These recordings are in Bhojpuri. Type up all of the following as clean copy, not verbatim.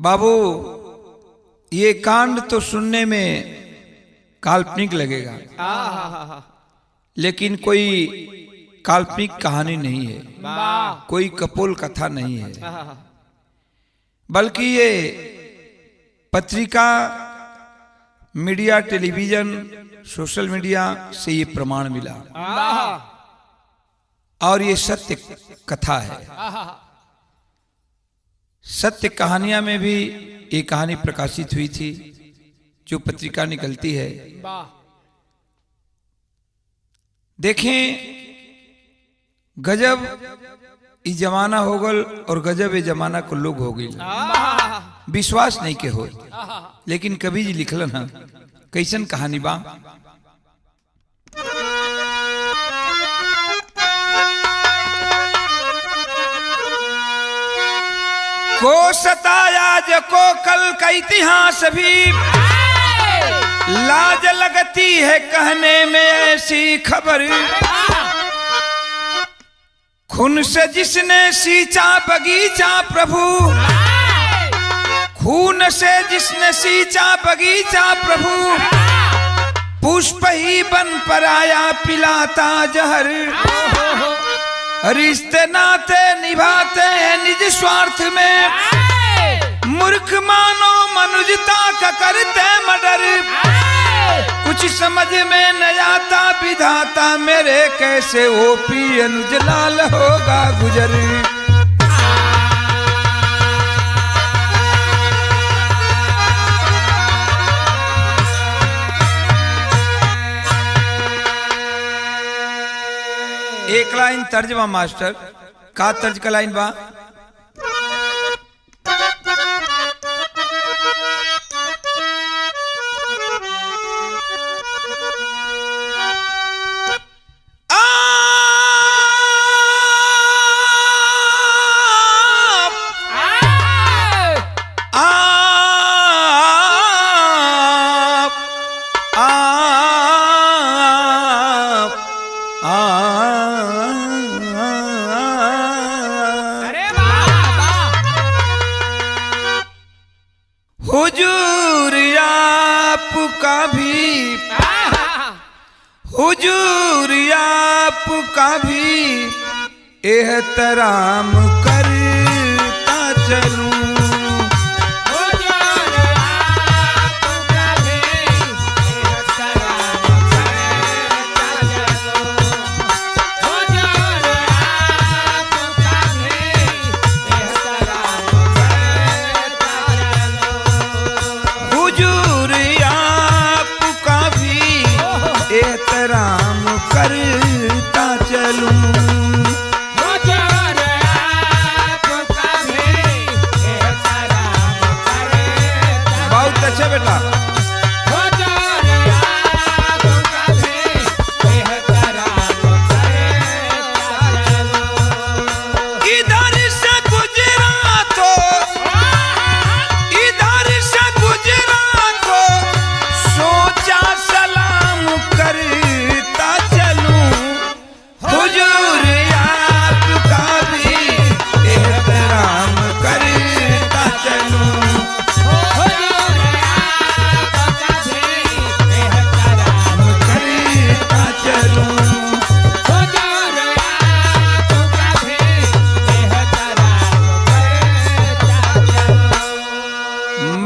बाबू ये कांड तो सुनने में काल्पनिक लगेगा, लेकिन कोई काल्पनिक कहानी नहीं है, कोई कपोल कथा नहीं है, बल्कि ये पत्रिका, मीडिया, टेलीविजन, सोशल मीडिया से ये प्रमाण मिला और ये सत्य कथा है। सत्य कहानियां में भी ये कहानी प्रकाशित हुई थी, जो पत्रिका निकलती है। देखें, गजब ये जमाना हो गल और गजब ये जमाना को लोग हो गई, विश्वास नहीं के हो। लेकिन कभी जी लिखलन है कैसन कहानी बा। को सताया को कल का इतिहास भी लाज लगती है कहने में ऐसी खबर। खून से जिसने सींचा बगीचा प्रभु, खून से जिसने सींचा बगीचा प्रभु, पुष्प ही बन पर आया पिलाता जहर। रिश्ते नाते निभाते हैं निज स्वार्थ में, मूर्ख मानो मनुजता का करते मर्डर। कुछ समझ में न आता विधाता मेरे, कैसे ओपी अनुज लाल होगा गुजर। एक लाइन तर्जमा मास्टर, का तर्ज का लाइन बा। हुजूर आपका भी एहतराम करता चलूं। एहतराम करता चलूं। बहुत अच्छे बेटा।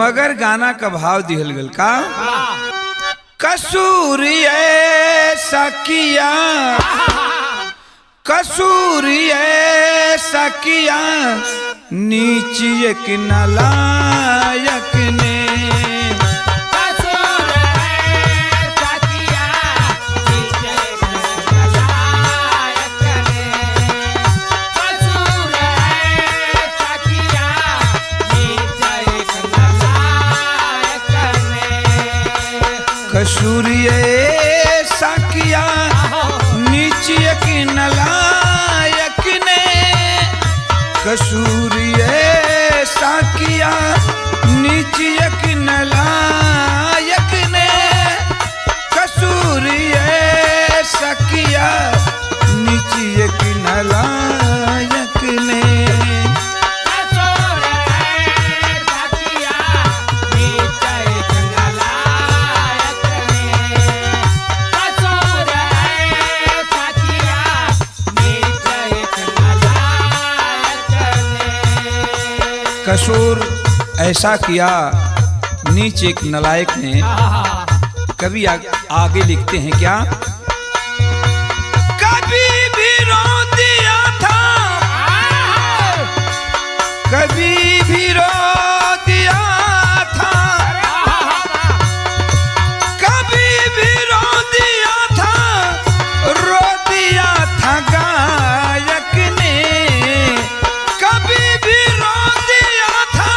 मगर गाना का भाव दिहल गल का। कसूर ऐसा किया, कसूर ऐसा किया, नीच एक नालायक ने। कसूर ऐसा किया नीच एक नालायक ने, कसूर ऐसा किया नीच एक नालायक ने, कसूर ऐसा किया नीच एक नालायक ने। कसूर ऐसा किया नीच एक नलायक ने। कभी आगे लिखते हैं क्या, कभी भी रो दिया था, कभी भी रो दिया था, कभी भी रो दिया था, रो दिया था गायक ने, कभी भी रो दिया था,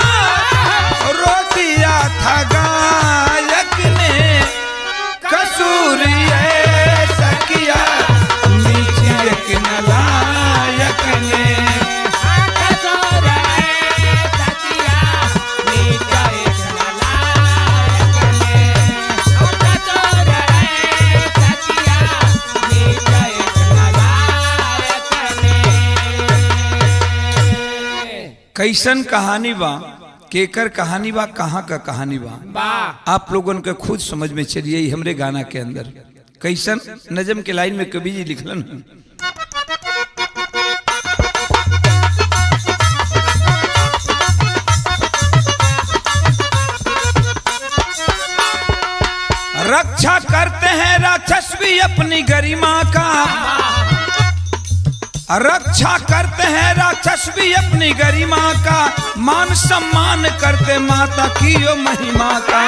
रो दिया था गायक ने। कसूर ऐसा किया नीचे एक नलायक ने, कसूर ऐसा किया नीचे एक नलायक ने, कसूर ऐसा किया नीचे एक नलायक ने। कैसन कहानी बा, केकर कहानी बा, कहाँ का कहानी बा, आप लोगों के खुद समझ में चलिए। ही हमरे गाना के अंदर कैसन नजम के लाइन में कवि जी लिखलन, रक्षा करते हैं राक्षस भी अपनी गरिमा का, रक्षा करते हैं राक्षस भी अपनी गरिमा का, मान सम्मान करते माता की यो महिमा का।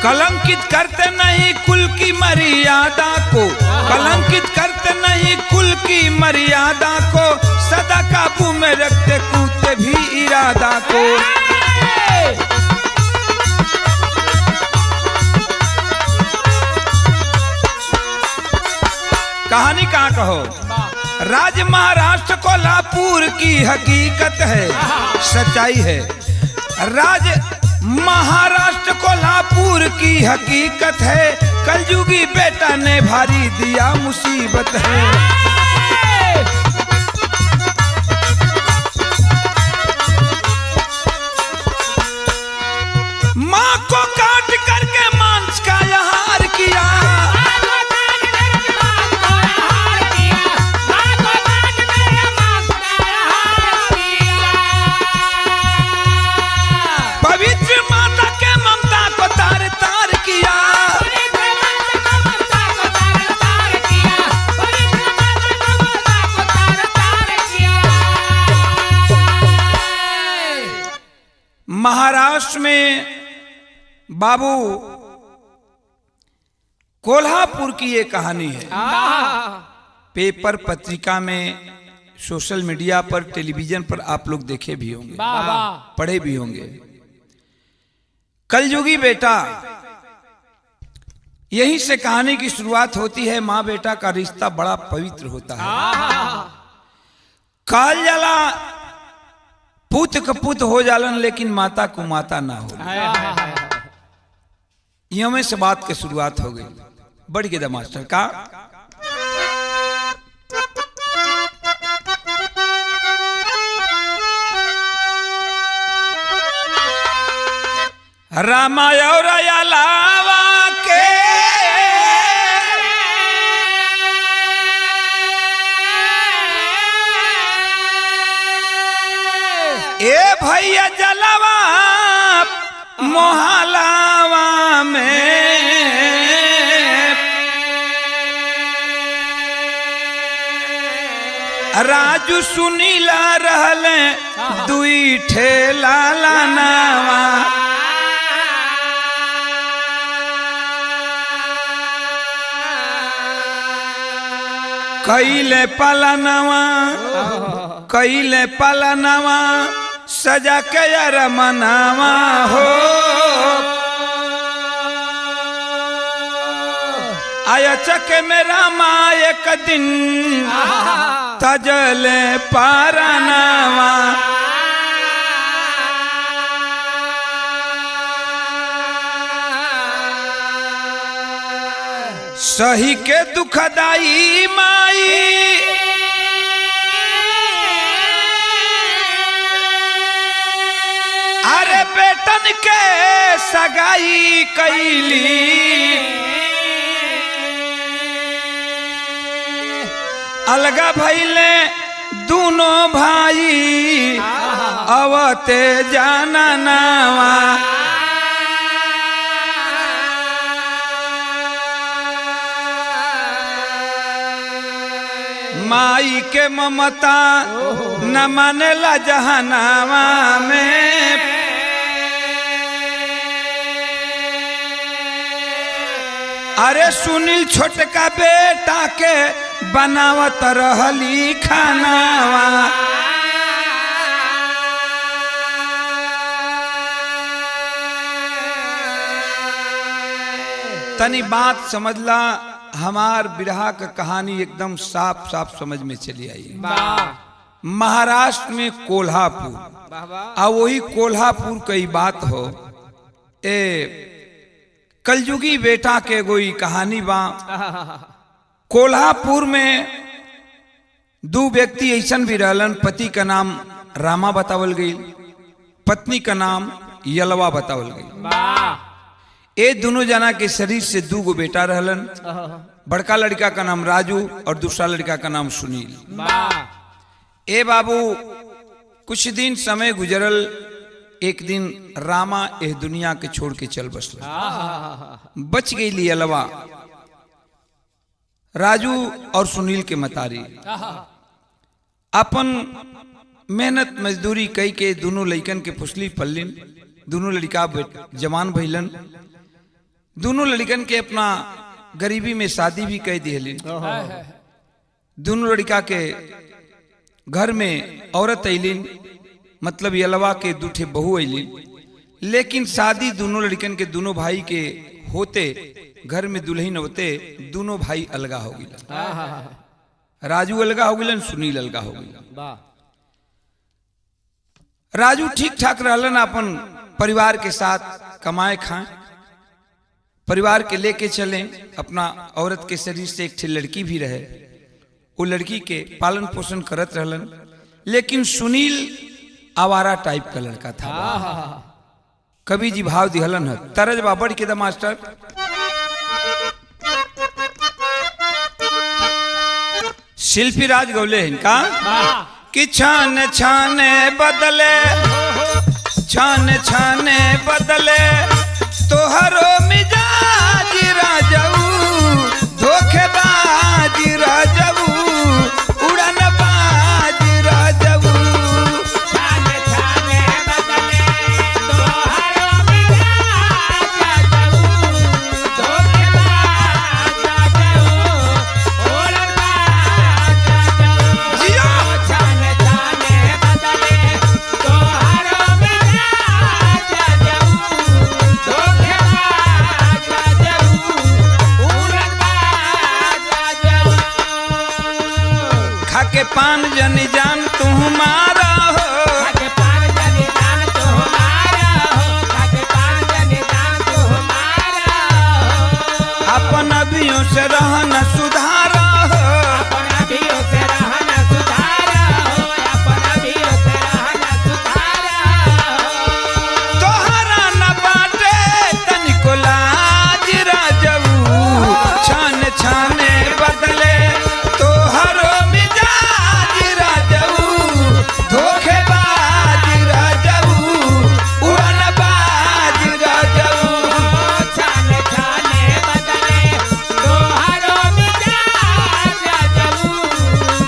कलंकित करते नहीं कुल की मर्यादा को, कलंकित करते नहीं कुल की मर्यादा को, सदा काबू में रखते कूदते भी इरादा को। कहानी कहाँ कहो, राज महाराष्ट्र कोल्हापुर की हकीकत है, सच्चाई है। राज महाराष्ट्र कोल्हापुर की हकीकत है, कलयुगी बेटा ने भारी दिया मुसीबत है। माँ को काट करके मांस का आहार किया, पवित्र माता के ममता को तार तार किया, महाराष्ट्र में बाबू कोल्हापुर की ये कहानी है। पेपर पत्रिका में, सोशल मीडिया पर, टेलीविजन पर आप लोग देखे भी होंगे, पढ़े भी होंगे। कलयुगी बेटा, यहीं से कहानी की शुरुआत होती है। माँ बेटा का रिश्ता बड़ा पवित्र होता है। काल जाला पुत कपुत हो जालन, लेकिन माता को माता ना हो। यहीं से बात की शुरुआत हो गई। बढ़ के द मास्टर का रामाय और अलावा के ए भैया जलवा मोहलावा में, राजू सुनीला रहल दुई ठेला लानावा। कैले पालनवा, कैले पालनवा, सजा के यार मनावा हो। आया चके मेरा माँ एक दिन तजले पारानावा। सही के दुखदाई माई अरे बेटन के सगाई कैली अलगा भइले दोनों भाई अवते जाना नावा माई के ममता न मानेला जहनावा में अरे सुनील छोटका बेटा के बनावत रहली खानावा तनी बात समझला हमार बिरहा का कहानी एकदम साफ साफ समझ में चली आई। महाराष्ट्र में कोल्हापुर आ वही कोल्हापुर कई बात हो ए कलयुगी बेटा के कोई कहानी बा। कोल्हापुर में दो व्यक्ति ऐसन भी रहलन, पति का नाम रामा बतावल गई, पत्नी का नाम यलवा बतावल गई। ये दोनों जना के शरीर से दो गो बेटा रहलन। बड़का लड़का का नाम राजू और दूसरा लड़का का नाम सुनील। ए बाबू कुछ दिन समय गुजरल, एक दिन रामा एह दुनिया के छोड़ के चल बसला। बच गई ली अलवा राजू और सुनील के मतारी अपन मेहनत मजदूरी कई के दोनों लड़कन के फुसली पल्लिन। दोनों लड़का जवान भइलन। दोनों लड़कन के अपना गरीबी में शादी भी कह दिहलिन। दोनों लड़का के घर में औरत अलिन, मतलब यलवा के दूठे बहू अलिन। लेकिन शादी दोनों लड़कन के दोनों भाई के होते, घर में दुल्हन होते, दोनों भाई अलगा हो गए। राजू अलगा हो गए, सुनील अलगा हो गए। राजू ठीक ठाक रहलन, अपन परिवार के साथ कमाए खाएं, परिवार के लेके चलें। अपना औरत के शरीर से एक ठे लड़की भी रहे, वो लड़की के पालन पोषण करत रहलन। लेकिन सुनील आवारा टाइप का लड़का था। कवि जी भाव दिहलन है, तरज बाबड़ के द मास्टर। शिल्पी राज गौले इनका कि छान छाने बदले, छान छाने बदले तोहरो मिजाज राजऊ, धोखेबाज राजऊ, उड़न बाज राजऊ। छाने छाने बदले तोहरो मिजाज राजऊ, धोखेबाज राजऊ, उड़न बाज राजऊ। जिया छाने छाने बदले तोहरो मिजाज राजऊ, धोखेबाज राजऊ, उड़न बाज राजऊ। खाके पान जन जान तू हमारा हो, खाके पान जने जान तो हमारा हो, खाके पान जने जान तो हमारा हो। अपन अभियों से रहना सुधारा हो। अपना भी उसे रहना सुधारा हो, अपना भी उसे रहना सुधारा हो। तोहरा न बाटे तनिको लाज राजऊ, छान छाने बदले तोहरो मिजाज राजऊ, धोखेबाज राजऊ, उड़न बाज राजऊ। छाने छाने बदले तोहरो मिजाज राजऊ,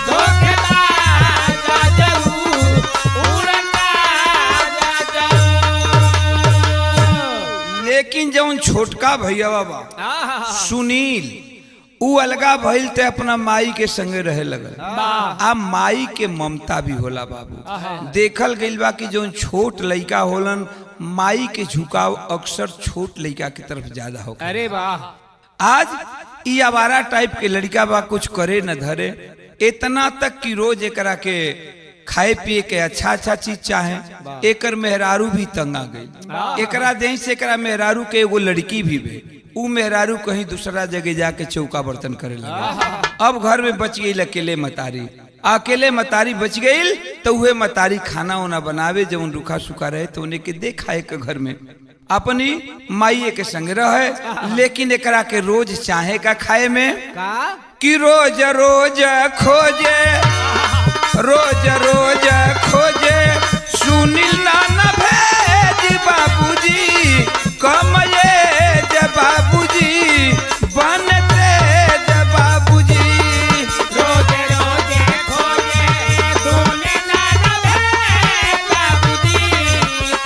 धोखेबाज राजऊ, उड़न बाज राजऊ। लेकिन जौन छोटका भैया बाबा सुनील उ अलगा भइल ते अपना माई के संगे रहे लगल। आ माई के ममता भी होला बाबू। देखल गइल बा कि जौन छोट लइका होलन, माई के झुकाव अक्सर छोट लइका की तरफ ज्यादा हो। अरे वाह। आज ई आवारा टाइप के लड़का बा, कुछ करे न धरे, इतना तक कि रोज एकरा के खाए पिए के अच्छा अच्छा चीज चाहे। एकर मेहरारू भी तंग आ गई। एकरा देह से एकरा मेहरारू के एगो लड़की भी बे, उ मेहरारू कहीं दूसरा जगह जाके चौका बर्तन करे लगे। अब घर में बच गई अकेले मतारी। अकेले मतारी बच गई तो वह मतारी खाना उना बनावे, जब रूखा सूखा रहे तो उन्हें के दे खाए के घर में अपनी माइये के संग रहे। लेकिन एकरा के रोज चाहे का खाए में का कि रोज रोज खोजे रोज रोज खोजे सुनील नाना भेज बाबूजी कमये जब बाबूजी बनते जब बाबूजी रोज रोज खोजे सुनील नाना भेज बाबूजी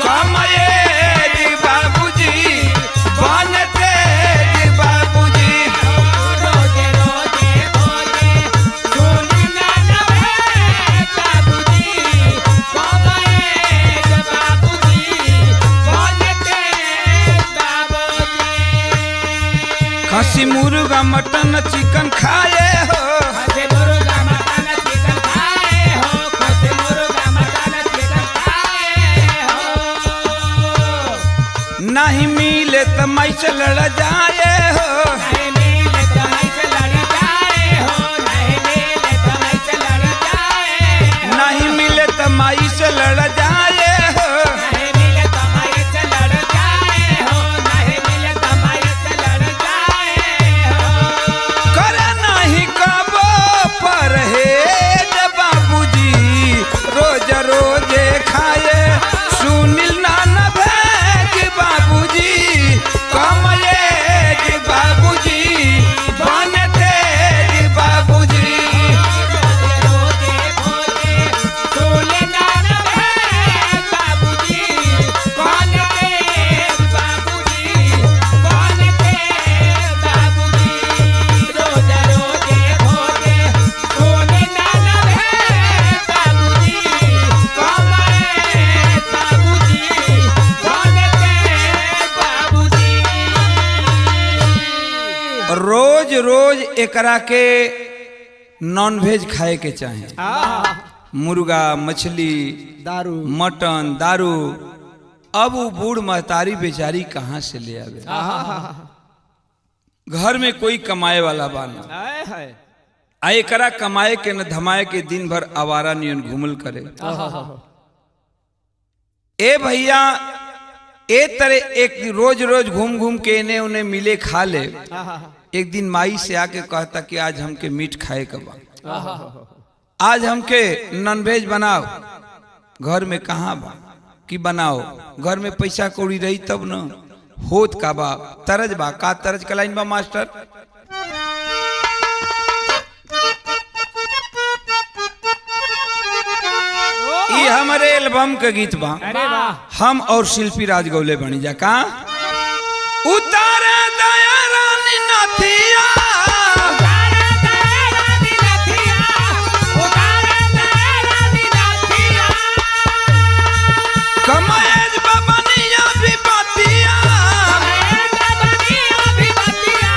कमये जब बाबूजी बनते जब बाबूजी रोज रोज खोजे सुनील नाना भेज बाबूजी कमये जब बाबूजी बनते बाबूजी खसी मुर्गा मटन चिकन खाए हो खसे मुर्गा मटन चिकन खाए हो खसे मुर्गा मटन चिकन खाए हो नहीं मिले तो मैं से लड़ जाए हो नहीं मिले तो ऐसे लड़ जाए हो नहीं मिले तो ऐसे लड़ जाए हो नहीं मिले तो मैं से लड़ जाए हो नहीं मिले तो ऐसे लड़ जाए हो नहीं मिले तो ऐसे लड़ जाए हो करे नहीं कबो परहेज बाबूजी रोज रोज खाए सुनील नाना भेज बाबूजी कमये जी बाबूजी बनते जी बाबूजी रोज रोज खोजे सुनील नाना भेज बाबूजी बनते बाबूजी बनते बाबूजी रोज रोज खोजे सुनील नाना भेज बाबूजी कमये बाबूजी बनते बाबूजी रोज रोज एकरा के नॉन वेज खाए के चाहे मुर्गा मछली दारू मटन दारू अब वो बूढ़ महतारी बेचारी कहाँ से ले आवे घर में कोई कमाए वाला बाना आ एकरा कमाए के न धमाए के दिन भर आवारा नियन घूमल करे ए भैया ए तरह एक रोज रोज घूम घूम के इन्हें उन्हें मिले खा ले एक दिन माई से आके कहता कि आज हमके मीट खाए का बा आज हमके नॉनवेज बनाओ घर में कहाँ बा कि बनाओ घर में पैसा कौड़ी रही तब न होत का बा तरज बा का तरज का लाइन बा मास्टर ये हमारे एल्बम के गीत बा अरे वाह हम और शिल्पी राज गौले बनी जा का उतारे दया रानी नथिया उतारे तेरा दिलथिया उतारे तेरा दिलथिया कमाएज बबनिया भी बतिया कमये बनिया भी बतिया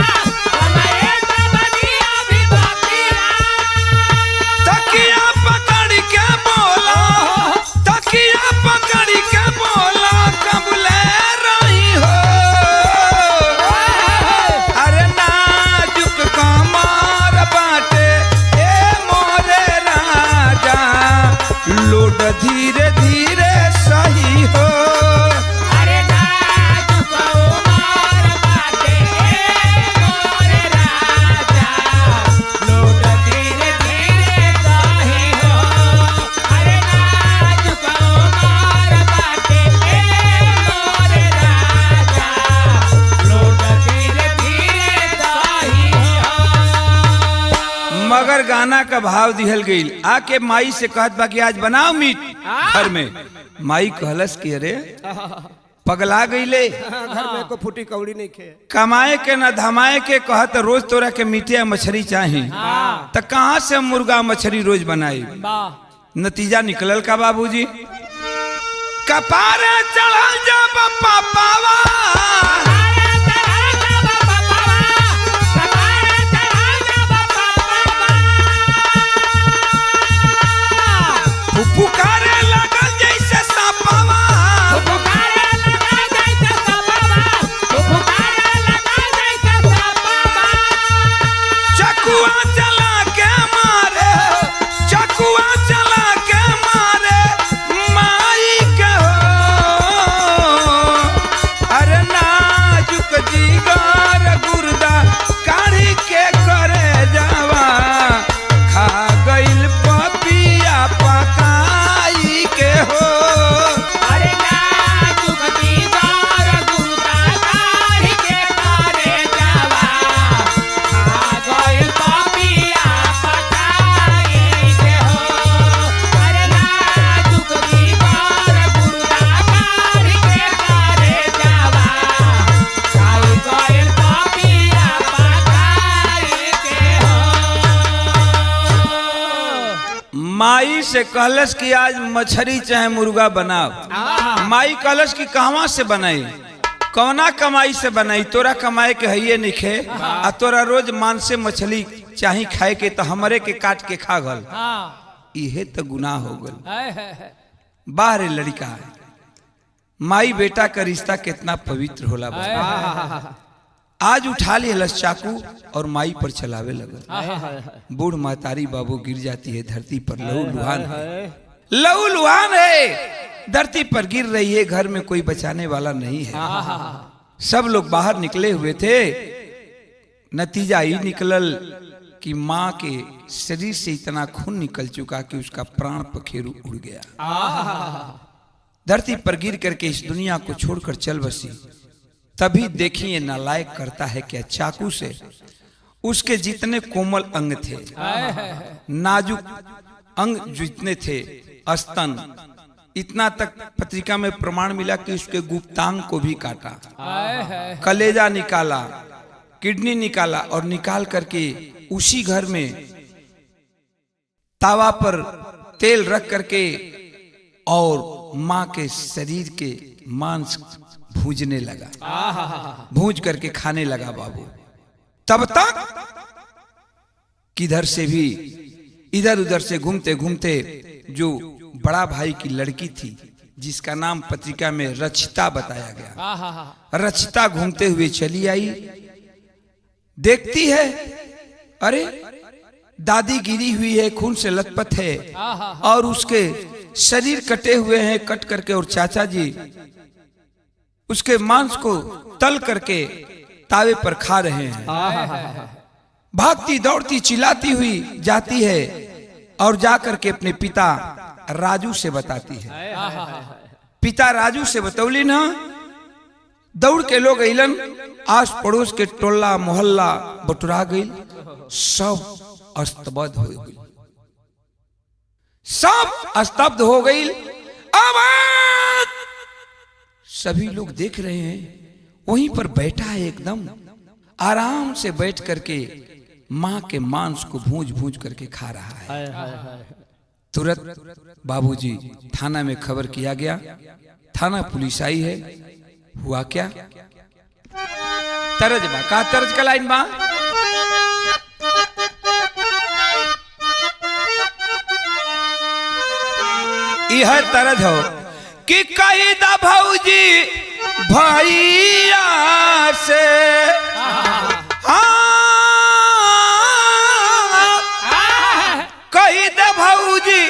कमये बनिया भी बतिया तकिया पकड़ के बोला तकिया पकड़ के बोला कबले रही हो अरे नाजुक कमर बाटे ए मोरे राजा लोड धीरे धीरे सही हो अरे नाजुक उमर बाटे मोरे राजा लोट धीरे धीरे सही हो अरे नाजुक उमर बाटे मोरे राजा लोट धीरे धीरे सही हो मगर गाना का भाव दिहल गई आके माई से कहत बा कि आज बनाओ मीट घर में माई कहलस कि अरे पगला गईले घर में को फूटी कौड़ी नहीं खे कमाए के न धमाए के कहत रोज तोरा के मीठे मछली चाही त कहाँ से मुर्गा मछली रोज बनाई नतीजा निकलल का बाबूजी कपारे चढ़ल जब पापावा पुकारे लगल जैसे सापावा चकुआ चला के मारे चकुआ चला के मारे माई के हो अरे ना से कहलस कि आज मछली चाहे मुर्गा बनाओ। माई कहलस कि कहवा से बनाई, कौना कमाई से बनाई, तोरा कमाए के हइये निखे आ तोरा रोज मांसे मछली चाही खाए के तो हमरे के काट के खा गल, इहे तो गुनाह हो गल। बाहरे लड़का माई बेटा का रिश्ता कितना पवित्र होला। आज उठा लिया चाकू और माई पर चलावे लगल। बूढ़ महतारी बाबू गिर जाती है धरती पर, लहू लुहान है, लहू लुहान है, धरती पर गिर रही है। घर में कोई बचाने वाला नहीं है। सब लोग बाहर निकले हुए थे। नतीजा ही निकलल कि माँ के शरीर से इतना खून निकल चुका कि उसका प्राण पखेरु उड़ गया। धरती पर गिर करके इस दुनिया को छोड़कर चल बसी। तभी देखिए नालायक करता है क्या, चाकू से उसके जितने कोमल अंग थे, नाजुक अंग जितने थे, स्तन, इतना तक पत्रिका में प्रमाण मिला कि उसके गुप्तांग को भी काटा, कलेजा निकाला, किडनी निकाला और निकाल करके उसी घर में तावा पर तेल रख करके और माँ के शरीर के मांस भूजने लगा, भूज करके खाने लगा बाबू। तब तक किधर से भी इधर उधर से घूमते घूमते जो बड़ा भाई की लड़की थी जिसका नाम पत्रिका में रचिता बताया गया, रचिता घूमते हुए चली आई। देखती है अरे दादी गिरी हुई है, खून से लथपथ है और उसके शरीर कटे हुए हैं कट करके, और चाचा जी उसके मांस को तल करके तावे पर खा रहे हैं। भागती दौड़ती चिल्लाती हुई जाती है और जाकर के अपने पिता राजू से बताती है। पिता राजू से बतौली ना, दौड़ के लोग अइलन, आस पड़ोस के टोला मोहल्ला बटुरा गई, सब अस्तबद्ध हो गई, सब स्तब्ध हो गई। अब सभी लोग देख रहे हैं, वहीं पर बैठा है एकदम आराम से बैठ करके माँ के मांस को भूंज भूंज करके खा रहा है। तुरंत बाबूजी थाना में खबर किया गया, थाना पुलिस आई है। हुआ क्या? तरज बा का तरज का लाइन बा, यह तरज हो कि कही दा भौजी भैया से, कही दे भौजी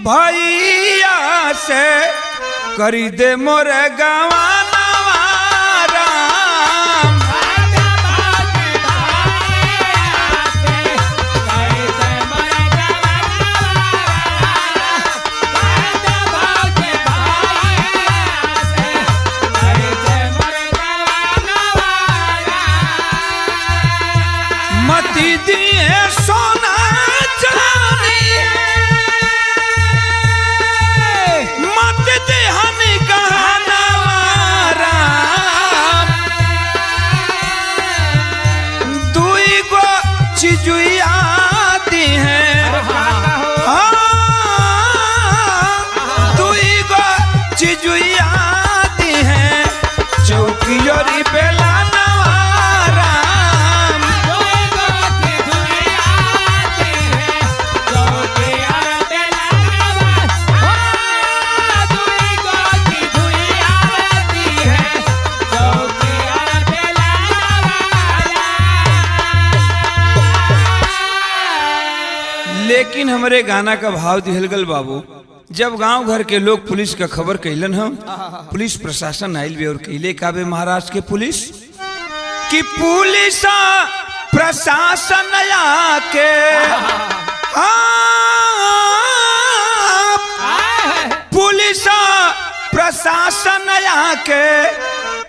भैया से, करी दे मोरे गवाना राम। मती दिए सोना चांदी, मत दे हमें गहना राम। दुई गो चिजुआ दी है, दुई गो चिजुआ दी है, चौकियोरी बेला लेकिन हमारे गाना का भाव दिहलगल बाबू। जब गांव घर के लोग पुलिस का खबर कैलन हम, पुलिस प्रशासन आयल भी और कैले काबे महाराष्ट्र के पुलिस कि पुलिस प्रशासन आके पुलिस प्रशासन आके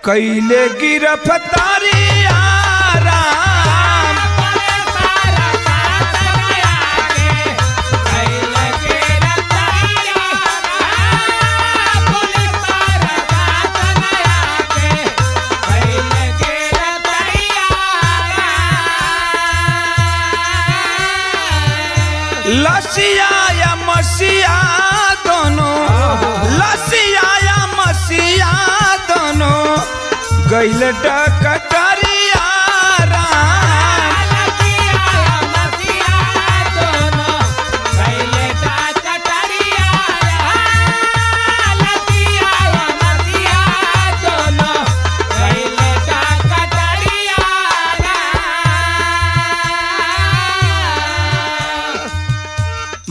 कैले गिरफ्तारी लसिया या मसीहा दोनों, लसिया या मसीहा दोनों गइल डकटरिया राम।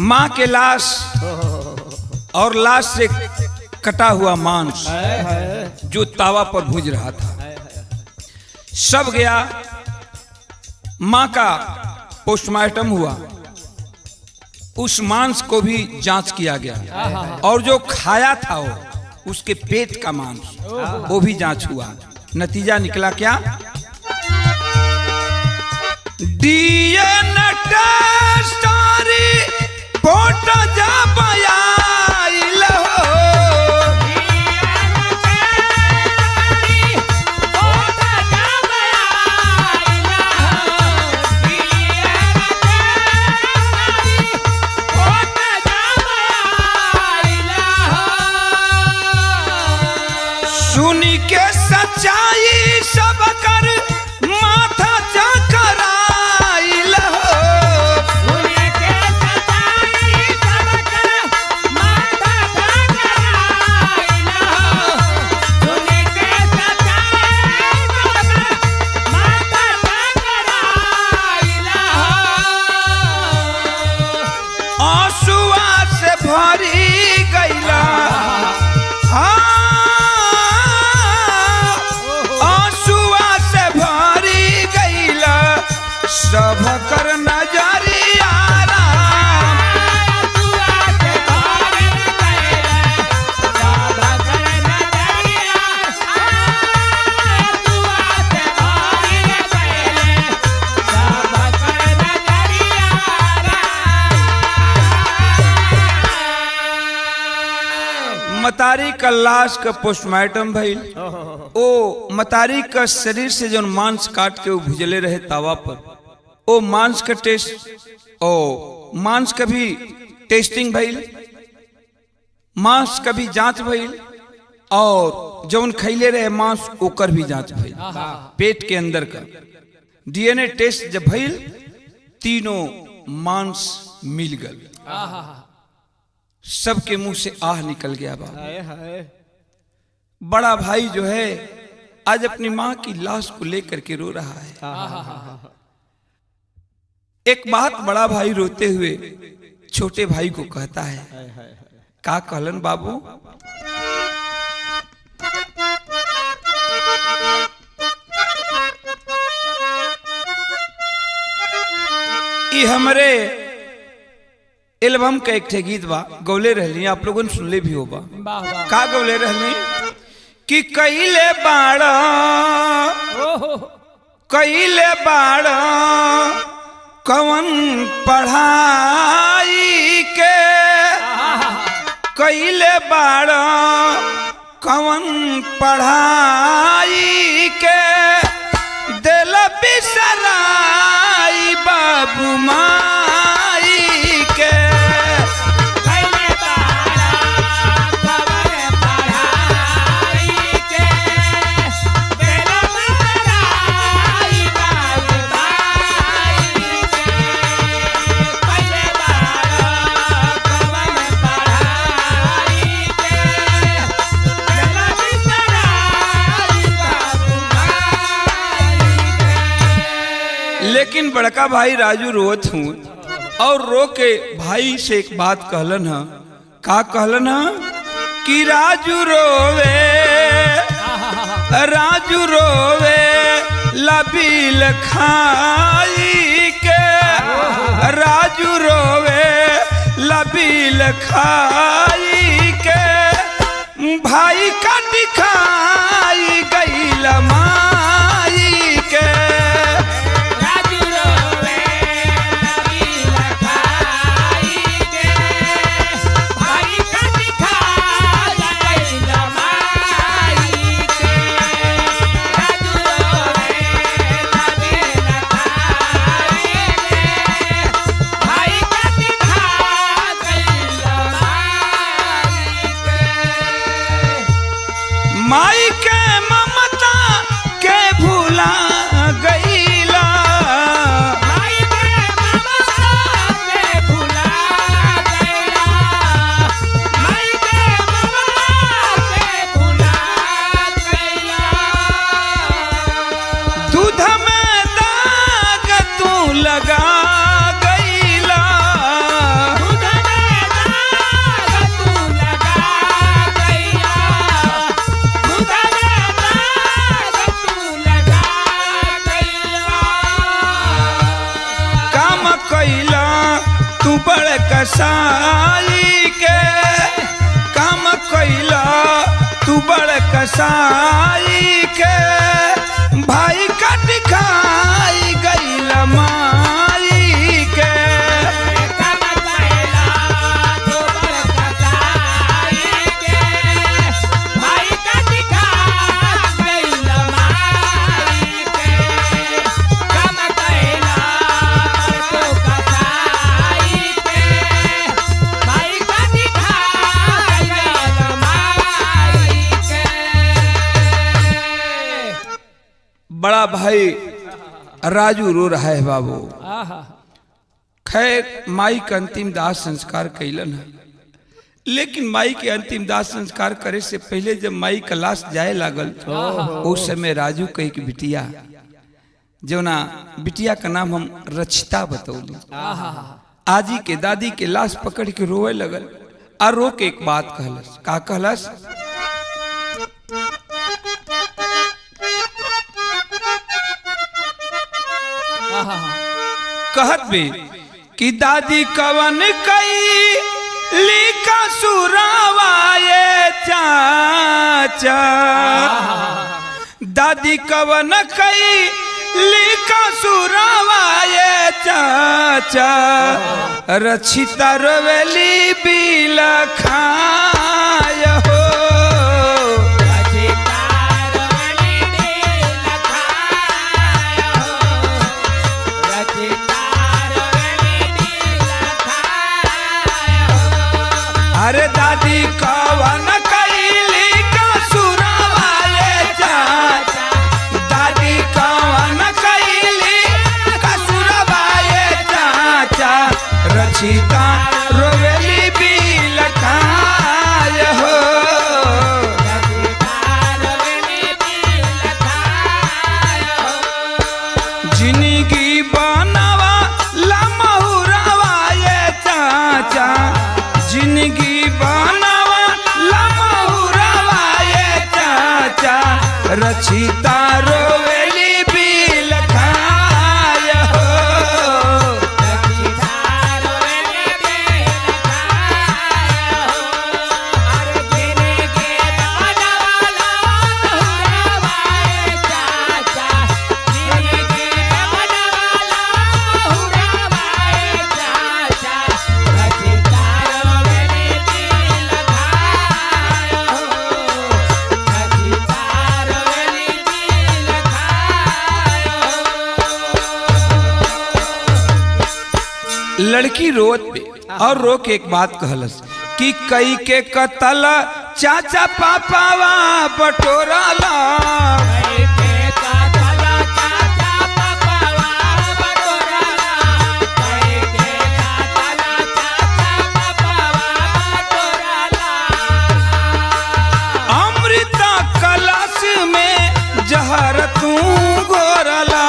माँ के लाश और लाश से कटा हुआ मांस जो तावा पर भूज रहा था, सब गया। माँ का पोस्टमार्टम हुआ, उस मांस को भी जांच किया गया और जो खाया था वो उसके पेट का मांस वो भी जांच हुआ। नतीजा निकला क्या? डीएनए टेस्ट पोट जा बयाइल हो, सुनी के सच्चाई सब कर माथा चकराइल हो। भरी गईला आंसुआ से भरी गईला सब कर नजरिया राम। मतारी का लाश का पोस्टमार्टम भइल, ओ मतारी का शरीर से जो मांस काट के वो भुजले रहे तावा पर, ओ मांस का टेस्ट, ओ मांस का भी टेस्टिंग भइल, मांस का भी जांच भइल और जौन खैले रहे मांस ओकर भी जांच भइल, पेट के अंदर का डीएनए टेस्ट जब भइल तीनों मांस मिल गए। सबके मुंह से आह निकल गया। बाबा बड़ा भाई जो है आज अपनी मां की लाश को लेकर के रो रहा है। एक बात बड़ा भाई रोते हुए छोटे भाई को कहता है, का कहलन बाबू? ये हमरे एल्बम का एक ठे गीत बा, गौले रहली, आप लोगों ने सुनले भी होगा। का गौले रहली कि कइले बाड़ा कवन पढ़ाई के, कइले बाड़ा कवन पढ़ाई के, दिल बिसराई बाबू माई के। लेकिन बड़का भाई राजू रोत हूँ और रो के भाई से एक बात कहलन है। का कहलन है कि राजू रोवे लबील खाई के, राजू रोवे लबील खाई के, भाई का दिखाई गईल माई के। बड़ कसाई के काम कैला तू बड़ कसाई के भाई कट खाई गईल माई के बड़ा भाई राजू रो रहा है बाबू। खैर माई का अंतिम दाह संस्कार कैलन है, लेकिन माई के अंतिम दाह संस्कार करे से पहले जब माई का लाश जाए लागल उस समय राजू कही की बिटिया जो ना बिटिया का नाम हम रचिता बतौली आजी के दादी के लाश पकड़ के रोए लगल और रो के एक बात कहलस। का कहलस? कहत बे कि दादी कवन कई लिखा सुरावाए चाचा, दादी कवन कई लिखा सुरावाए चाचा, रचिता रोवेली बिला खाय हो। अरे दादी कवन कैली का सुरावाए चाचा, दादी कवन कैली का सुरावाए चाचा, रचिता रोवेली बिल खाय हो। जिंदगी बनवा लमहुरावाए चाचा, जिंदगी बनवा लमहुरावाए चाचा, रचिता रोवेली बिल खाय हो। लड़की रोत पे और रो के एक बात कहलस कि कई के कतल चाचा पापावा बटोराला, अमृता कलश में जहर तू घोरला,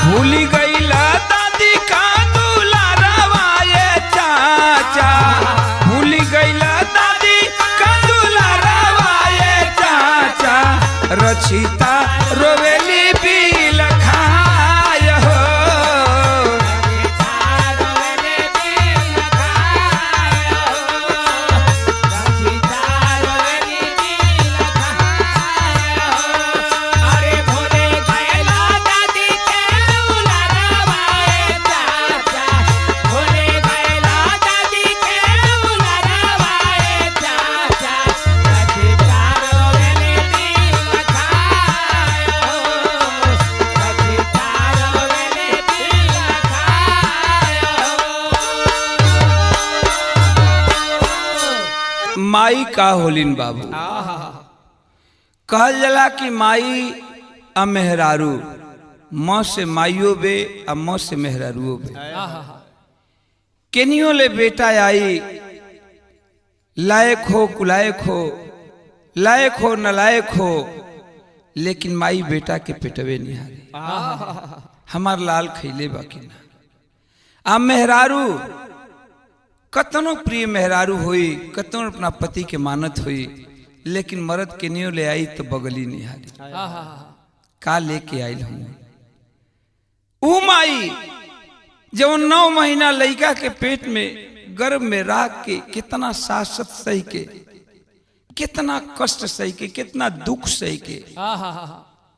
भूली गईला दादी का दुलारवाए चाचा, भूली गईला दादी का दुलारवाए चाचा, रचिता रोवेली बिल खाय हो। माई का होलिन बाबू कहल जला कि माई आ मेहरारू, माँ से माइयो बे आ माँ से मेहरारू बे। केनियो ले बेटा आई लायक हो कुलायक हो, लायक हो नलायक हो, लेकिन माई बेटा के पेटवे निहारे हमार लाल खैले बाकी ना। आ मेहरारू कतनो प्रिय मेहरारू हुई, कतनो अपना पति के मानत हुई, लेकिन मर्द के नियो ले आई तो बगली नहीं हारी। का लेके आयल हूँ ऊ माई जब 9 महीना लड़का के पेट में गर्भ में राख के कितना सासत सही के, कितना कष्ट सही के, कितना दुख सही के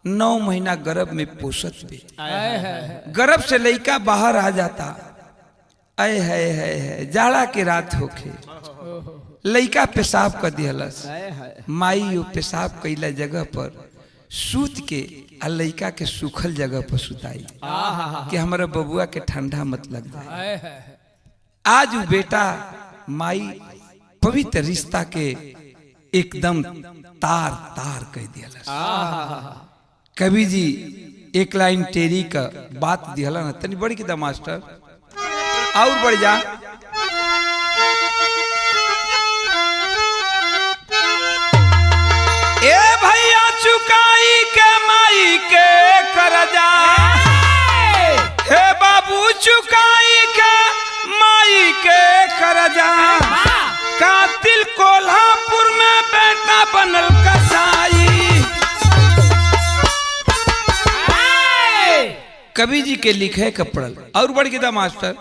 9 महीना गर्भ में पोषत भी, गर्भ से लड़का बाहर आ जाता। अय है जाड़ा के रात होके लड़का पेशाब कर दिहलस, माई पेशाब कैला जगह पर सूत के आ लड़का के सूखल जगह पर सुताई कि हमारा बबुआ के ठंडा मत लग जाए। आज वो बेटा माई पवित्र रिश्ता के एकदम तार तार कह दिया। कवि जी एक लाइन टेरी का बात दिहला ना तनी बड़ी की मास्टर और बढ़ जा। ए भैया चुकाई के माई के करजा, हे बाबू चुकाई के माई के करजा, कातिल कोल्हापुर में बेटा बनल कसाई। कवि जी के लिखे का पढ़ल और बढ़ के मास्टर।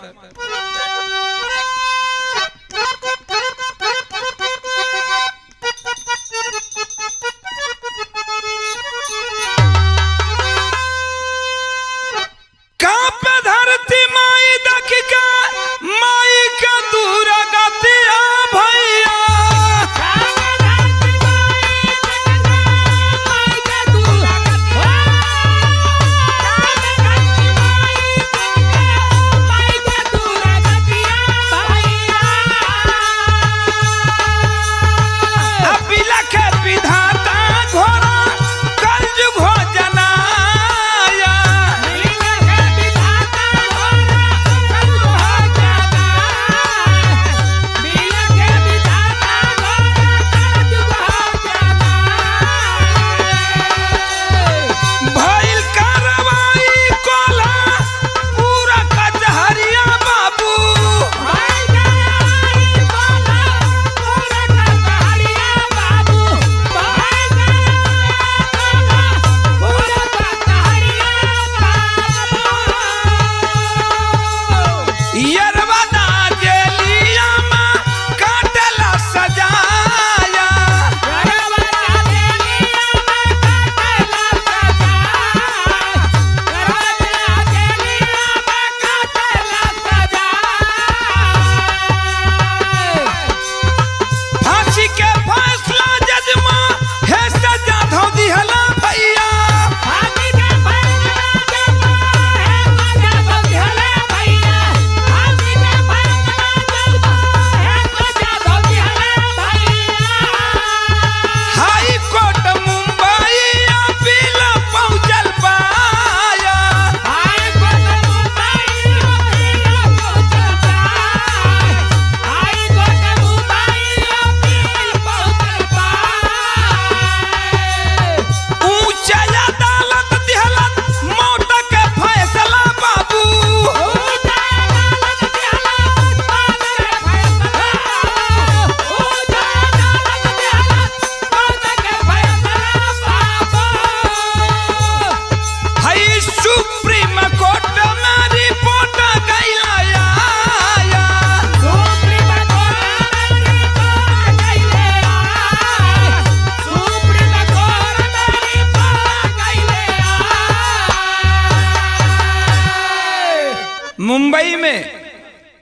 मुंबई में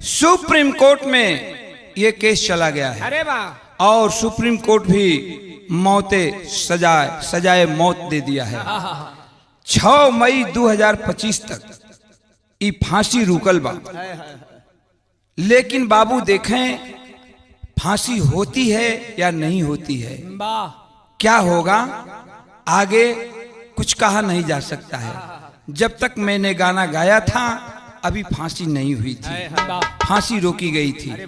सुप्रीम कोर्ट में ये केस चला गया है। अरे वाह। और सुप्रीम कोर्ट भी मौते सजाए मौत दे दिया है। 6 मई 2025 तक ये फांसी रुकल बा। लेकिन बाबू देखें फांसी होती है या नहीं होती है, क्या होगा आगे कुछ कहा नहीं जा सकता है। जब तक मैंने गाना गाया था अभी फांसी नहीं हुई थी, फांसी रोकी गई थी।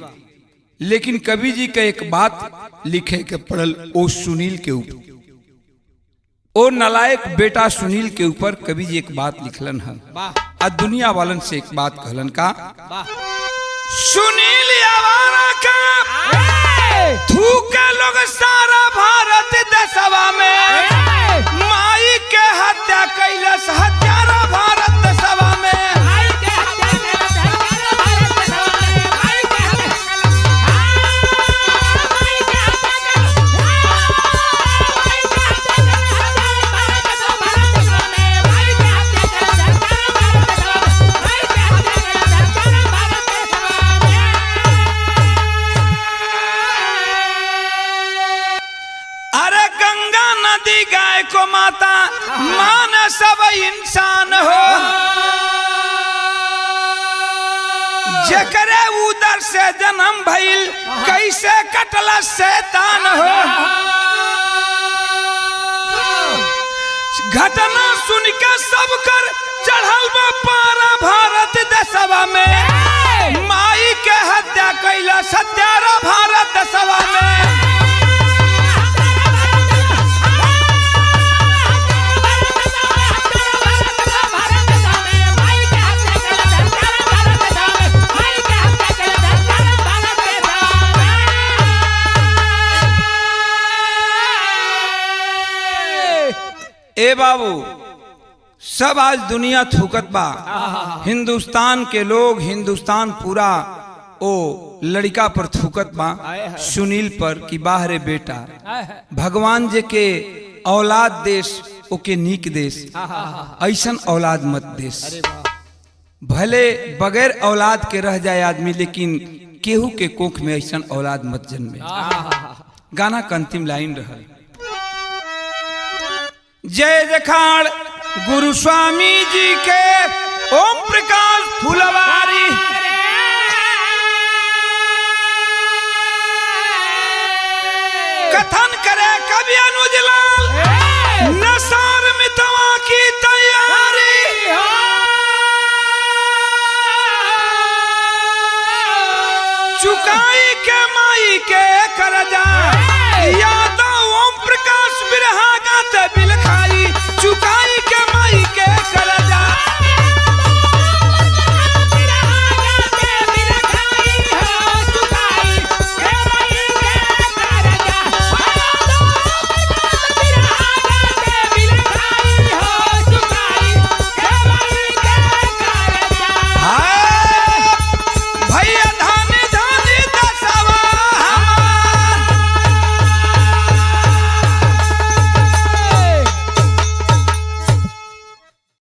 लेकिन कवि जी का एक बात लिखे के पढ़ल ओ सुनील के ऊपर, ओ नलायक बेटा सुनील के ऊपर कवि जी एक बात लिखलन है। आ दुनिया वालन से एक बात कहलन का, सुनील आवारा का थूके लोग सारा भारत देशवा में माई के हत्या कैलस हत्यारा भारत देशवा में गाय को माता मान सब इंसान हो जकरे उदर से जन्म भइल कैसे कटला शैतान हो घटना सुन के सब कर चढ़ल बा पारा भारत देशवा में माई के हत्या कैला सत्यारा भारत देशवा में ए बाबू सब आज दुनिया थूकत बा हिंदुस्तान के लोग हिंदुस्तान पूरा ओ लड़का पर थूकत बा सुनील पर कि बाहरे बेटा भगवान जे के औलाद देश ओके नीक देश ऐसन औलाद मत देश भले बगैर औलाद के रह जाए आदमी लेकिन केहू के कोख में ऐसन औलाद मत जन्मे गाना का अंतिम लाइन रहा जय जखाड़ गुरु स्वामी जी के ओम प्रकाश फुलवारी कथन करे कवि अनुज लाल नसार मितवा की तैयारी चुकाई के माई के करजा यादव ओम प्रकाश बिरहा गाते बिलखाई चुकाई के माई के करजा